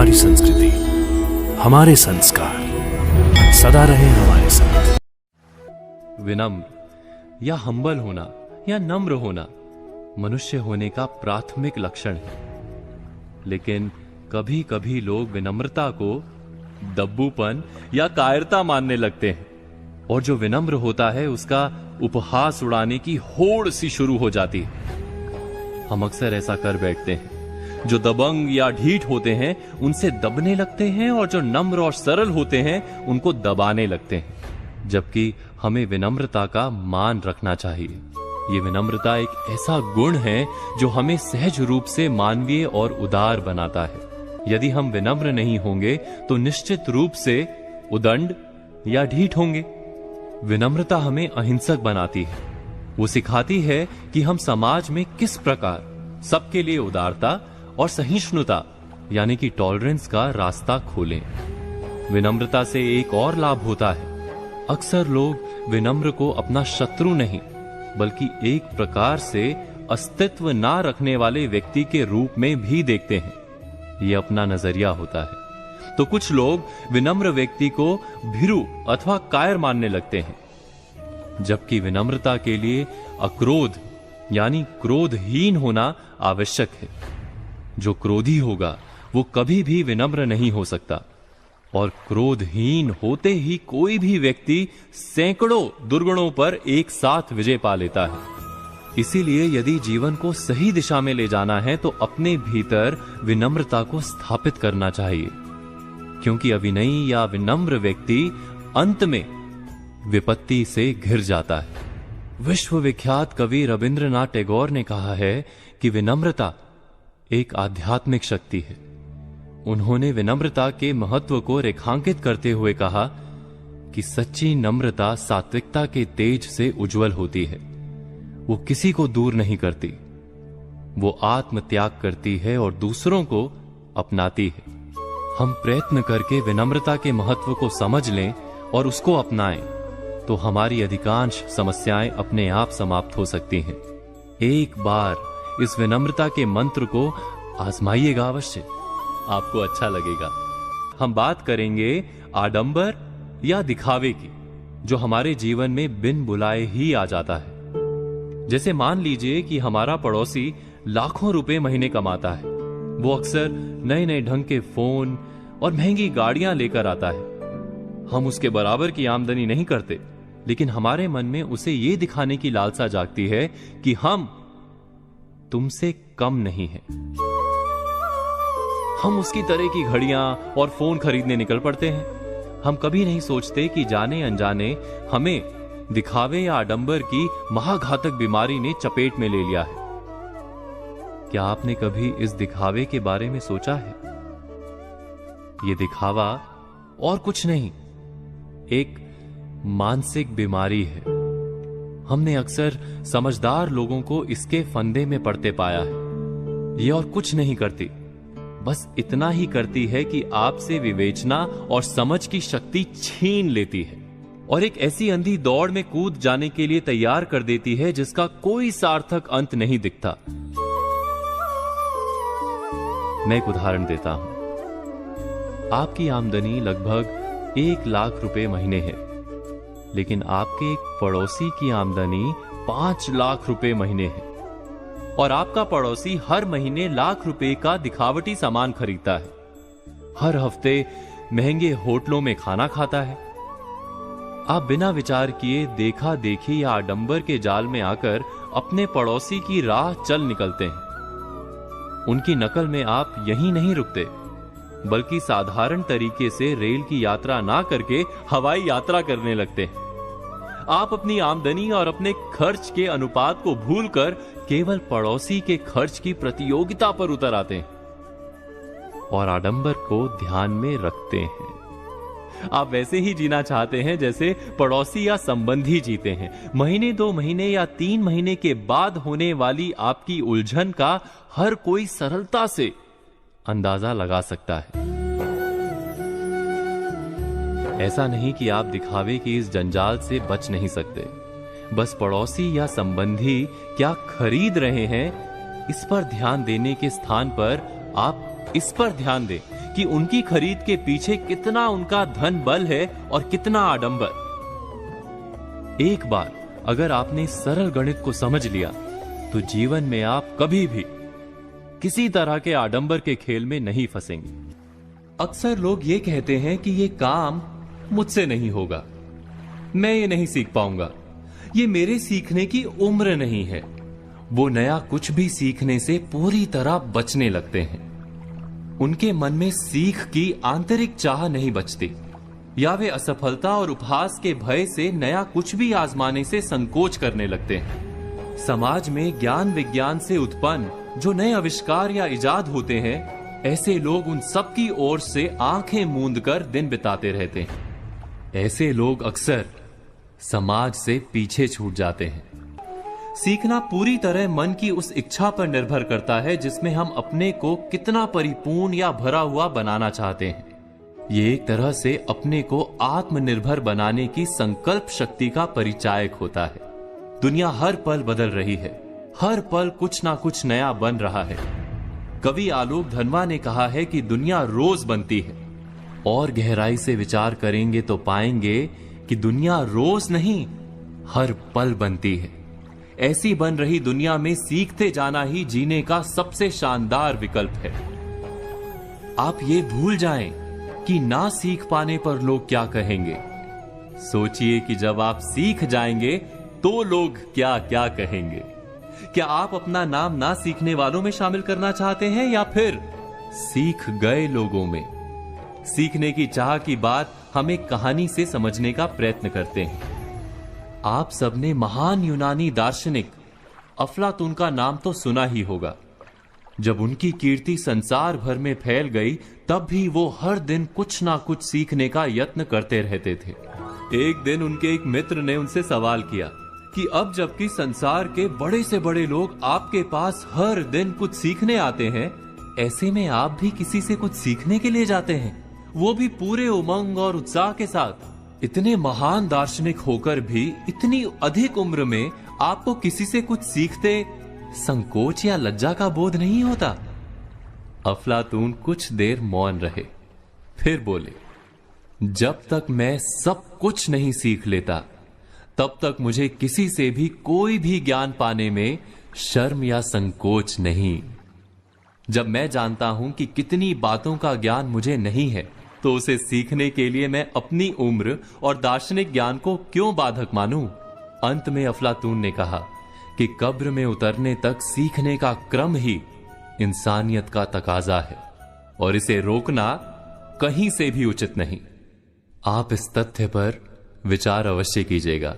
हमारी संस्कृति, हमारे संस्कार सदा रहे हमारे साथ। विनम्र या हम्बल होना या नम्र होना मनुष्य होने का प्राथमिक लक्षण है, लेकिन कभी कभी लोग विनम्रता को दब्बूपन या कायरता मानने लगते हैं, और जो विनम्र होता है उसका उपहास उड़ाने की होड़ सी शुरू हो जाती है। हम अक्सर ऐसा कर बैठते हैं। जो दबंग या ढीठ होते हैं उनसे दबने लगते हैं, और जो नम्र और सरल होते हैं उनको दबाने लगते हैं, जबकि हमें विनम्रता का मान रखना चाहिए। ये विनम्रता एक ऐसा गुण है जो हमें सहज रूप से मानवीय और उदार बनाता है। यदि हम विनम्र नहीं होंगे तो निश्चित रूप से उदंड या ढीठ होंगे। विनम्रता हमें अहिंसक बनाती है। वो सिखाती है कि हम समाज में किस प्रकार सबके लिए उदारता और सहिष्णुता यानी कि टॉलरेंस का रास्ता खोलें। विनम्रता से एक और लाभ होता है। अक्सर लोग विनम्र को अपना शत्रु नहीं बल्कि एक प्रकार से अस्तित्व ना रखने वाले व्यक्ति के रूप में भी देखते हैं। यह अपना नजरिया होता है। तो कुछ लोग विनम्र व्यक्ति को भीरू अथवा कायर मानने लगते हैं, जबकि विनम्रता के लिए अक्रोध यानी क्रोधहीन होना आवश्यक है। जो क्रोधी होगा वो कभी भी विनम्र नहीं हो सकता, और क्रोधहीन होते ही कोई भी व्यक्ति सैकड़ों दुर्गुणों पर एक साथ विजय पा लेता है। इसीलिए यदि जीवन को सही दिशा में ले जाना है तो अपने भीतर विनम्रता को स्थापित करना चाहिए, क्योंकि अविनयी या विनम्र व्यक्ति अंत में विपत्ति से घिर जाता है। विश्वविख्यात कवि रविंद्रनाथ टैगोर ने कहा है कि विनम्रता एक आध्यात्मिक शक्ति है। उन्होंने विनम्रता के महत्व को रेखांकित करते हुए कहा कि सच्ची नम्रता सात्विकता के तेज से उज्जवल होती है। वो किसी को दूर नहीं करती, वो आत्म त्याग करती है और दूसरों को अपनाती है। हम प्रयत्न करके विनम्रता के महत्व को समझ लें और उसको अपनाएं तो हमारी अधिकांश समस्याएं अपने आप समाप्त हो सकती हैं। एक बार इस विनम्रता के मंत्र को आजमाइएगा अवश्य, आपको अच्छा लगेगा। हम बात करेंगे आडंबर या दिखावे की, जो हमारे जीवन में बिन बुलाए ही आ जाता है। जैसे मान लीजिए कि हमारा पड़ोसी लाखों रुपए महीने कमाता है। वो अक्सर नए नए ढंग के फोन और महंगी गाड़ियां लेकर आता है। हम उसके बराबर की आमदनी नहीं करते, लेकिन हमारे मन में उसे ये दिखाने की लालसा जागती है कि हम तुमसे कम नहीं हैं। हम उसकी तरह की घड़ियां और फोन खरीदने निकल पड़ते हैं। हम कभी नहीं सोचते कि जाने अनजाने हमें दिखावे या आडंबर की महाघातक बीमारी ने चपेट में ले लिया है। क्या आपने कभी इस दिखावे के बारे में सोचा है? यह दिखावा और कुछ नहीं, एक मानसिक बीमारी है। हमने अक्सर समझदार लोगों को इसके फंदे में पड़ते पाया है। यह और कुछ नहीं करती, बस इतना ही करती है कि आपसे विवेचना और समझ की शक्ति छीन लेती है और एक ऐसी अंधी दौड़ में कूद जाने के लिए तैयार कर देती है जिसका कोई सार्थक अंत नहीं दिखता। मैं एक उदाहरण देता हूं। आपकी आमदनी लगभग 1 लाख रुपए महीने है, लेकिन आपके एक पड़ोसी की आमदनी 5 लाख रुपए महीने है, और आपका पड़ोसी हर महीने लाख रुपए का दिखावटी सामान खरीदता है, हर हफ्ते महंगे होटलों में खाना खाता है। आप बिना विचार किए देखा देखी या आडंबर के जाल में आकर अपने पड़ोसी की राह चल निकलते हैं। उनकी नकल में आप यहीं नहीं रुकते, बल्कि साधारण तरीके से रेल की यात्रा ना करके हवाई यात्रा करने लगते हैं। आप अपनी आमदनी और अपने खर्च के अनुपात को भूलकर केवल पड़ोसी के खर्च की प्रतियोगिता पर उतर आते हैं और आडंबर को ध्यान में रखते हैं। आप वैसे ही जीना चाहते हैं जैसे पड़ोसी या संबंधी जीते हैं। महीने 2 महीने या 3 महीने के बाद होने वाली आपकी उलझन का हर कोई सरलता से अंदाजा लगा सकता है। ऐसा नहीं कि आप दिखावे की इस जंजाल से बच नहीं सकते, बस पड़ोसी या संबंधी क्या खरीद रहे हैं इस पर ध्यान देने के स्थान पर आप इस पर ध्यान दें कि उनकी खरीद के पीछे कितना उनका धन बल है और कितना आडंबर। एक बार अगर आपने सरल गणित को समझ लिया तो जीवन में आप कभी भी किसी तरह के आडंबर के खेल में नहीं फंसेंगे। अक्सर लोग ये कहते हैं कि ये काम मुझसे नहीं होगा, मैं ये नहीं सीख पाऊंगा, ये मेरे सीखने की उम्र नहीं है। वो नया कुछ भी सीखने से पूरी तरह बचने लगते हैं। उनके मन में सीख की आंतरिक चाह नहीं बचती, या वे असफलता और उपहास के भय से नया कुछ भी आजमाने से संकोच करने लगते हैं। समाज में ज्ञान विज्ञान से उत्पन्न जो नए आविष्कार या इजाद होते हैं, ऐसे लोग उन सब की ओर से आंखें मूंद कर दिन बिताते रहते हैं। ऐसे लोग अक्सर समाज से पीछे छूट जाते हैं। सीखना पूरी तरह मन की उस इच्छा पर निर्भर करता है जिसमें हम अपने को कितना परिपूर्ण या भरा हुआ बनाना चाहते हैं। ये एक तरह से अपने को आत्मनिर्भर बनाने की संकल्प शक्ति का परिचायक होता है। दुनिया हर पल बदल रही है, हर पल कुछ ना कुछ नया बन रहा है। कवि आलोक धनवा ने कहा है कि दुनिया रोज बनती है, और गहराई से विचार करेंगे तो पाएंगे कि दुनिया रोज नहीं, हर पल बनती है। ऐसी बन रही दुनिया में सीखते जाना ही जीने का सबसे शानदार विकल्प है। आप ये भूल जाएं कि ना सीख पाने पर लोग क्या कहेंगे। सोचिए कि जब आप सीख जाएंगे तो लोग क्या क्या कहेंगे। क्या आप अपना नाम ना सीखने वालों में शामिल करना चाहते हैं या फिर सीख गए लोगों में? सीखने की चाह की बात हम एक कहानी से समझने का प्रयत्न करते हैं। आप सबने महान यूनानी दार्शनिक अफलातून का नाम तो सुना ही होगा। जब उनकी कीर्ति संसार भर में फैल गई, तब भी वो हर दिन कुछ ना कुछ सीखने का यत्न करते रहते थे। एक दिन उनके एक मित्र ने उनसे सवाल किया कि अब जबकि संसार के बड़े से बड़े लोग आपके पास हर दिन कुछ सीखने आते हैं, ऐसे में आप भी किसी से कुछ सीखने के लिए जाते हैं, वो भी पूरे उमंग और उत्साह के साथ। इतने महान दार्शनिक होकर भी इतनी अधिक उम्र में आपको किसी से कुछ सीखते संकोच या लज्जा का बोध नहीं होता? अफलातून कुछ देर मौन रहे, फिर बोले, जब तक मैं सब कुछ नहीं सीख लेता, तब तक मुझे किसी से भी कोई भी ज्ञान पाने में शर्म या संकोच नहीं। जब मैं जानता हूं कि कितनी बातों का ज्ञान मुझे नहीं है, तो उसे सीखने के लिए मैं अपनी उम्र और दार्शनिक ज्ञान को क्यों बाधक मानूं? अंत में अफलातून ने कहा कि कब्र में उतरने तक सीखने का क्रम ही इंसानियत का तकाजा है, और इसे रोकना कहीं से भी उचित नहीं। आप इस तथ्य पर विचार अवश्य कीजिएगा।